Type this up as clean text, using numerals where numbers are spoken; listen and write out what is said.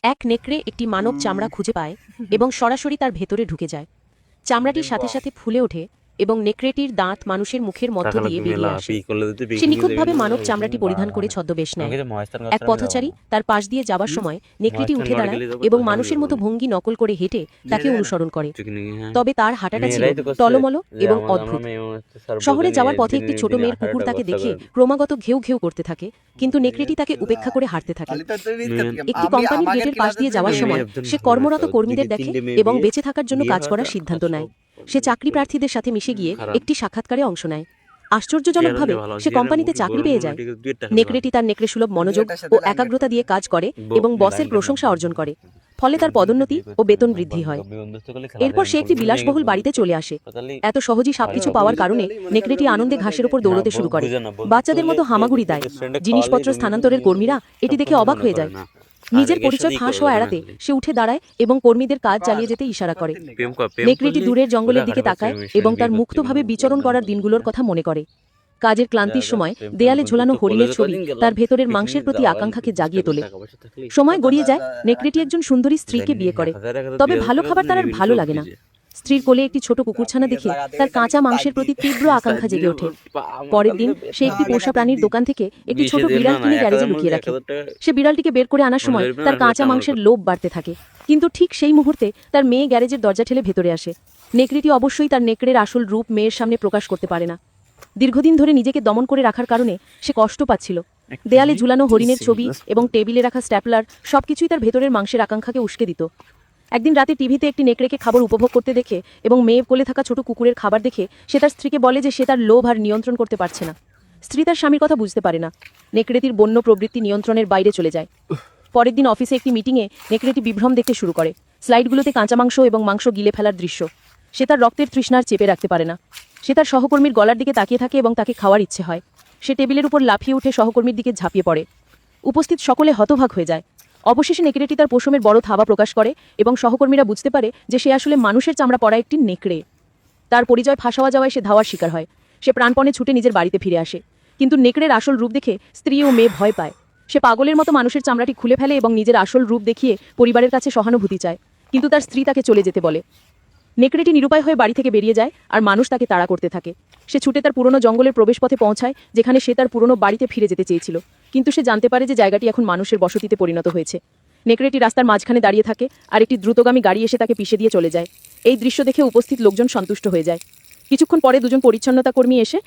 এক নেকড়ে একটি মানব চামড়া খুঁজে পায় এবং সরাসরি তার ভেতরে ঢুকে যায়। চামড়াটির সাথে সাথে ফুলে ওঠে এবং নেকড়েটির দাঁত মানুষের মুখের মধ্য দিয়ে বেরিয়ে আসে। সে নিখুঁতভাবে মানব চামড়াটি পরিধান করে ছদ্মবেশ নেয়। এক পথচারী তার পাশ দিয়ে যাবার সময় নেকড়েটি উঠে দাঁড়ায় এবং মানুষের মতো ভঙ্গি নকল করে হেঁটে তাকে অনুসরণ করে। তবে তার হাঁটাটা ছিল টলমল এবং অদ্ভুত। শহরে যাওয়ার পথে একটি ছোট মেয়ের কুকুর তাকে দেখে ক্রমাগত ঘেউ ঘেউ করতে থাকে, কিন্তু নেকড়েটি তাকে উপেক্ষা করে হাঁটতে থাকে। একটি কোম্পানির গেটের পাশ দিয়ে যাওয়ার সময় সে কর্মরত কর্মীদের দেখে এবং বেঁচে থাকার জন্য কাজ করার সিদ্ধান্ত নেয়। সে চাকরি প্রার্থীদের সাথে মিশে গিয়ে একটি সাক্ষাৎকারে অংশ নেয়। আশ্চর্যজনকভাবে সে কোম্পানিতে চাকরি পেয়ে যায়। নেকড়েটি তার নেকড়েসুলভ মনোযোগ ও একাগ্রতা দিয়ে কাজ করে এবং বসের প্রশংসা অর্জন করে। ফলে তার পদোন্নতি ও বেতন বৃদ্ধি হয়। এরপর সে একটি বিলাসবহুল বাড়িতে চলে আসে। এত সহজেই সবকিছু পাওয়ার কারণে নেকড়েটি আনন্দে ঘাসের উপর দৌড়তে শুরু করে। বাচ্চাদের মতো হামাগুড়ি দেয়। জিনিসপত্র স্থানান্তরের কর্মীরা এটি দেখে অবাক হয়ে যায়। নিজের পরিচয় ফাঁস হওয়া এড়াতে সে উঠে দাঁড়ায় এবং কর্মীদের কাজ চালিয়ে যেতে ইশারা করে। নেকড়েটি দূরের জঙ্গলের দিকে তাকায় এবং তার মুক্তভাবে বিচরণ করার দিনগুলোর কথা মনে করে। কাজের ক্লান্তির সময় দেয়ালে ঝোলানো হরিণের ছবি তার ভেতরের মাংসের প্রতি আকাঙ্ক্ষাকে জাগিয়ে তোলে। সময় গড়িয়ে যায়, নেকড়েটি একজন সুন্দরী স্ত্রীকে বিয়ে করে। তবে ভালো খাবার তার আর ভালো লাগে না। স্ত্রীর কোলে একটি ছোট কুকুরছানা দেখে তার কাঁচা মাংসের প্রতি তীব্র আকাঙ্ক্ষা জেগে ওঠে। পরের দিন সে একটি পোষা প্রাণীর দোকান থেকে একটি ছোট বিড়াল কিনে গ্যারেজে লুকিয়ে রাখে। সে বিড়ালটিকে বের করে আনার সময় তার কাঁচা মাংসের লোভ বাড়তে থাকে, কিন্তু ঠিক সেই মুহূর্তে তার মেয়ে গ্যারেজের দরজা ঠেলে ভেতরে আসে। নেকড়েটি অবশ্যই তার নেকড়ের আসল রূপ মেয়ের সামনে প্রকাশ করতে পারে না। দীর্ঘদিন ধরে নিজেকে দমন করে রাখার কারণে সে কষ্ট পাচ্ছিল। দেয়ালে ঝুলানো হরিণের ছবি এবং টেবিলে রাখা স্ট্যাপলার সবকিছুই তার ভেতরের মাংসের আকাঙ্ক্ষাকে উস্কে দিত। একদিন রাতে টিভিতে একটি নেকড়েকে খাবার উপভোগ করতে দেখে এবং মেয়ে কোলে থাকা ছোট কুকুরের খাবার দেখে সে তার স্ত্রীকে বলে যে সে তার লোভ আর নিয়ন্ত্রণ করতে পারছে না। স্ত্রী তার স্বামীর কথা বুঝতে পারে না। নেকড়েটির বন্য প্রবৃত্তি নিয়ন্ত্রণের বাইরে চলে যায়। পরের দিন অফিসে একটি মিটিংয়ে নেকড়েটি বিভ্রম দেখতে শুরু করে। স্লাইডগুলোতে কাঁচা মাংস এবং মাংস গিলে ফেলার দৃশ্য। সে তার রক্তের তৃষ্ণার চেপে রাখতে পারে না। সে তার সহকর্মীর গলার দিকে তাকিয়ে থাকে এবং তাকে খাওয়ার ইচ্ছে হয়। সে টেবিলের উপর লাফিয়ে উঠে সহকর্মীর দিকে ঝাঁপিয়ে পড়ে। উপস্থিত সকলে হতভাগ হয়ে যায়। অবশেষে নেকড়েটি তার পশমের বড় থাবা প্রকাশ করে এবং সহকর্মীরা বুঝতে পারে যে সে আসলে মানুষের চামড়া পরা একটি নেকড়ে। তার পরিচয় ফাঁস হওয়া যাওয়ায় সে ধাওয়ার শিকার হয়। সে প্রাণপণে ছুটে নিজের বাড়িতে ফিরে আসে, কিন্তু নেকড়ের আসল রূপ দেখে স্ত্রী ও মেয়ে ভয় পায়। সে পাগলের মতো মানুষের চামড়াটি খুলে ফেলে এবং নিজের আসল রূপ দেখিয়ে পরিবারের কাছে সহানুভূতি চায়, কিন্তু তার স্ত্রী তাকে চলে যেতে বলে। নেকড়েটি নিরুপায় হয়ে বাড়ি থেকে বেরিয়ে যায় আর মানুষ তাকে তাড়া করতে থাকে। সে ছুটে তার পুরনো জঙ্গলের প্রবেশপথে পৌঁছায়, যেখানে সে তার পুরনো বাড়িতে ফিরে যেতে চেয়েছিল, কিন্তু সে জানতে পারে যে জায়গাটি এখন মানুষের বসতিতে পরিণত হয়েছে। নেকড়েটি রাস্তার মাঝখানে দাঁড়িয়ে থাকে আর একটি দ্রুতগামী গাড়ি এসে তাকে পিষে দিয়ে চলে যায়। এই দৃশ্য দেখে উপস্থিত লোকজন সন্তুষ্ট হয়ে যায়। কিছুক্ষণ পরে দুজন পরিচ্ছন্নতা কর্মী এসে